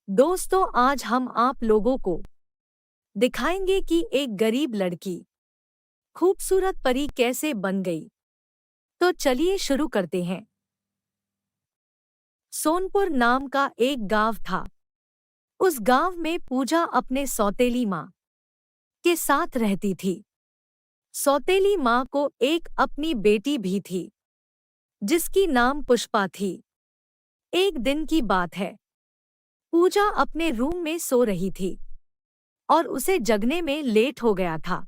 दोस्तों, आज हम आप लोगों को दिखाएंगे कि एक गरीब लड़की खूबसूरत परी कैसे बन गई। तो चलिए शुरू करते हैं। सोनपुर नाम का एक गांव था। उस गांव में पूजा अपने सौतेली माँ के साथ रहती थी। सौतेली माँ को एक अपनी बेटी भी थी जिसकी नाम पुष्पा थी। एक दिन की बात है, पूजा अपने रूम में सो रही थी और उसे जगने में लेट हो गया था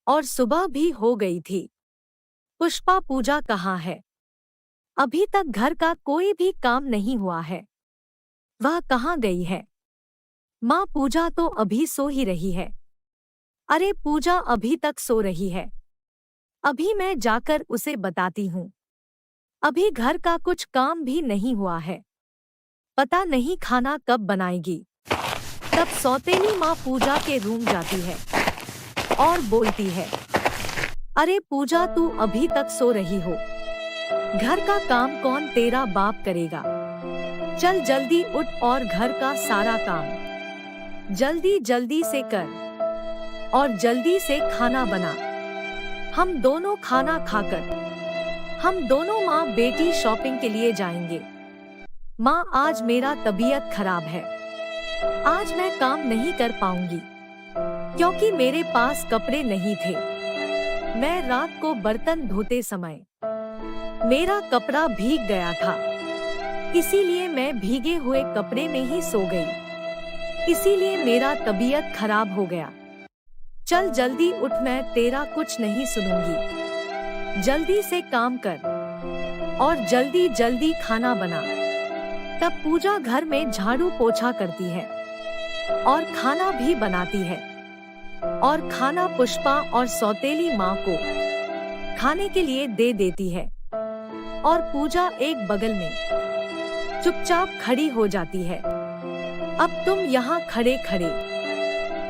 और सुबह भी हो गई थी। पुष्पा, पूजा कहाँ है? अभी तक घर का कोई भी काम नहीं हुआ है। वह कहाँ गई है? माँ, पूजा तो अभी सो ही रही है। अरे, पूजा अभी तक सो रही है। अभी मैं जाकर उसे बताती हूँ। अभी घर का कुछ काम भी नहीं हुआ है। पता नहीं खाना कब बनाएगी। तब सौतेली माँ पूजा के रूम जाती है और बोलती है, अरे पूजा, तू अभी तक सो रही हो? घर का काम कौन तेरा बाप करेगा? चल जल्दी उठ और घर का सारा काम जल्दी जल्दी से कर और जल्दी से खाना बना। हम दोनों खाना खाकर हम दोनों माँ बेटी शॉपिंग के लिए जाएंगे। माँ, आज मेरा तबीयत खराब है। आज मैं काम नहीं कर पाऊंगी क्योंकि मेरे पास कपड़े नहीं थे। मैं रात को बर्तन धोते समय मेरा कपड़ा भीग गया था, इसीलिए मैं भीगे हुए कपड़े में ही सो गई। इसीलिए मेरा तबीयत खराब हो गया। चल जल्दी उठ, मैं तेरा कुछ नहीं सुनूंगी। जल्दी से काम कर और जल्दी जल्दी खाना बना। तब पूजा घर में झाड़ू पोछा करती है और खाना भी बनाती है और खाना पुष्पा और सौतेली माँ को खाने के लिए दे देती है और पूजा एक बगल में चुपचाप खड़ी हो जाती है। अब तुम यहाँ खड़े खड़े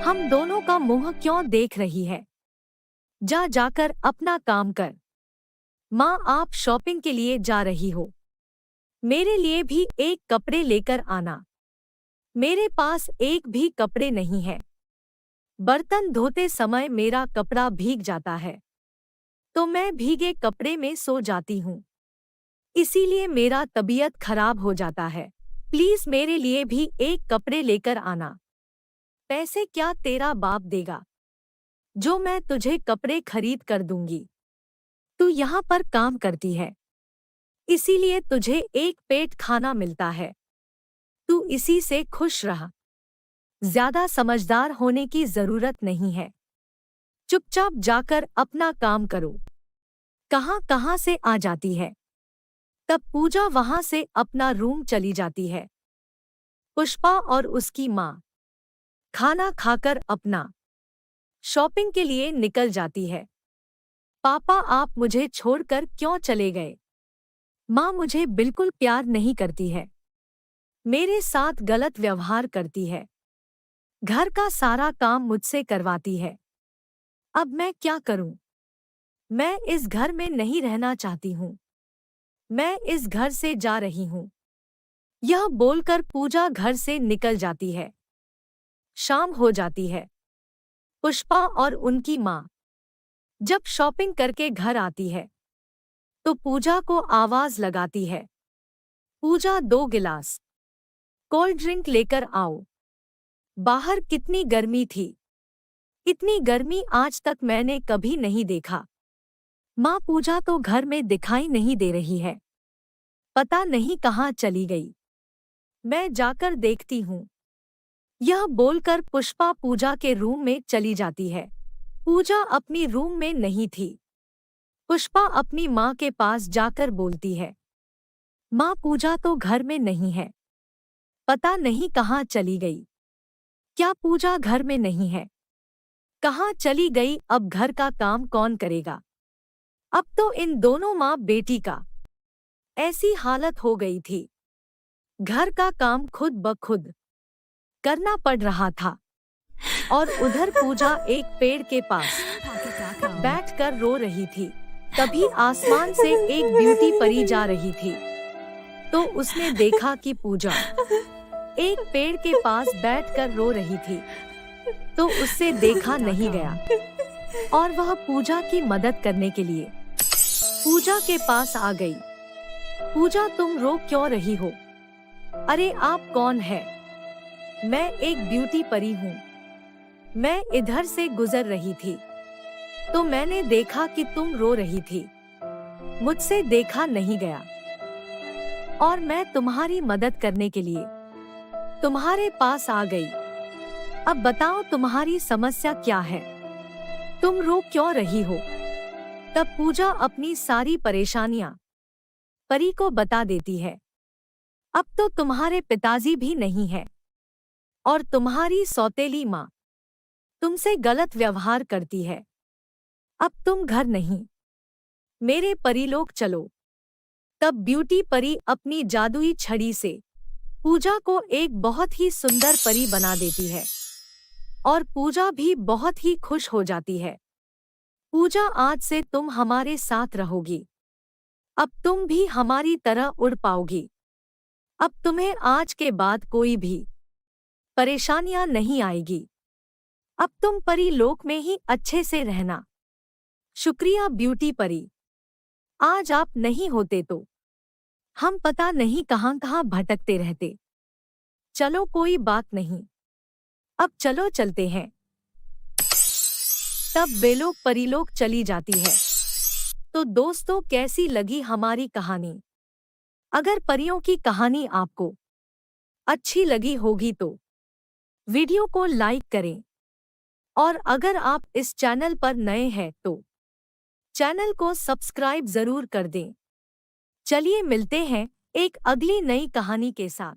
हम दोनों का मुंह क्यों देख रही है? जाकर अपना काम कर। माँ, आप शॉपिंग के लिए जा रही हो, मेरे लिए भी एक कपड़े लेकर आना। मेरे पास एक भी कपड़े नहीं है। बर्तन धोते समय मेरा कपड़ा भीग जाता है तो मैं भीगे कपड़े में सो जाती हूँ, इसीलिए मेरा तबीयत खराब हो जाता है। प्लीज मेरे लिए भी एक कपड़े लेकर आना। पैसे क्या तेरा बाप देगा जो मैं तुझे कपड़े खरीद कर दूंगी? तू यहाँ पर काम करती है, इसीलिए तुझे एक पेट खाना मिलता है। तू इसी से खुश रह। ज्यादा समझदार होने की जरूरत नहीं है। चुपचाप जाकर अपना काम करो। कहाँ कहाँ से आ जाती है। तब पूजा वहां से अपना रूम चली जाती है। पुष्पा और उसकी माँ खाना खाकर अपना शॉपिंग के लिए निकल जाती है। पापा, आप मुझे छोड़कर क्यों चले गए? माँ मुझे बिल्कुल प्यार नहीं करती है, मेरे साथ गलत व्यवहार करती है, घर का सारा काम मुझसे करवाती है। अब मैं क्या करूं? मैं इस घर में नहीं रहना चाहती हूँ। मैं इस घर से जा रही हूँ। यह बोलकर पूजा घर से निकल जाती है। शाम हो जाती है। पुष्पा और उनकी माँ जब शॉपिंग करके घर आती है तो पूजा को आवाज लगाती है, पूजा, 2 गिलास कोल्ड ड्रिंक लेकर आओ। बाहर कितनी गर्मी थी। इतनी गर्मी आज तक मैंने कभी नहीं देखा। माँ, पूजा तो घर में दिखाई नहीं दे रही है। पता नहीं कहाँ चली गई। मैं जाकर देखती हूँ। यह बोलकर पुष्पा पूजा के रूम में चली जाती है। पूजा अपनी रूम में नहीं थी। पुष्पा अपनी माँ के पास जाकर बोलती है, माँ, पूजा तो घर में नहीं है। पता नहीं कहाँ चली गई। क्या पूजा घर में नहीं है? कहाँ चली गई? अब घर का काम कौन करेगा? अब तो इन दोनों माँ बेटी का ऐसी हालत हो गई थी। घर का काम खुद ब खुद करना पड़ रहा था और उधर पूजा एक पेड़ के पास बैठकर रो रही थी। तभी आसमान से एक ब्यूटी परी जा रही थी तो उसने देखा कि पूजा एक पेड़ के पास बैठकर रो रही थी, तो उससे देखा नहीं गया और वह पूजा की मदद करने के लिए पूजा के पास आ गई। पूजा, तुम रो क्यों रही हो? अरे आप कौन है? मैं एक ब्यूटी परी हूँ। मैं इधर से गुजर रही थी तो मैंने देखा कि तुम रो रही थी। मुझसे देखा नहीं गया और मैं तुम्हारी मदद करने के लिए तुम्हारे पास आ गई। अब बताओ तुम्हारी समस्या क्या है? तुम रो क्यों रही हो? तब पूजा अपनी सारी परेशानियां परी को बता देती है। अब तो तुम्हारे पिताजी भी नहीं है और तुम्हारी सौतेली माँ तुमसे गलत व्यवहार करती है। अब तुम घर नहीं, मेरे परीलोक चलो। तब ब्यूटी परी अपनी जादुई छड़ी से पूजा को एक बहुत ही सुंदर परी बना देती है और पूजा भी बहुत ही खुश हो जाती है। पूजा, आज से तुम हमारे साथ रहोगी। अब तुम भी हमारी तरह उड़ पाओगी। अब तुम्हें आज के बाद कोई भी परेशानियां नहीं आएगी। अब तुम परी लोक में ही अच्छे से रहना। शुक्रिया ब्यूटी परी। आज आप नहीं होते तो हम पता नहीं कहां कहां भटकते रहते। चलो कोई बात नहीं, अब चलो चलते हैं। तब बेलोक परीलोक चली जाती है। तो दोस्तों, कैसी लगी हमारी कहानी? अगर परियों की कहानी आपको अच्छी लगी होगी तो वीडियो को लाइक करें और अगर आप इस चैनल पर नए हैं तो चैनल को सब्सक्राइब जरूर कर दें। चलिए मिलते हैं एक अगली नई कहानी के साथ।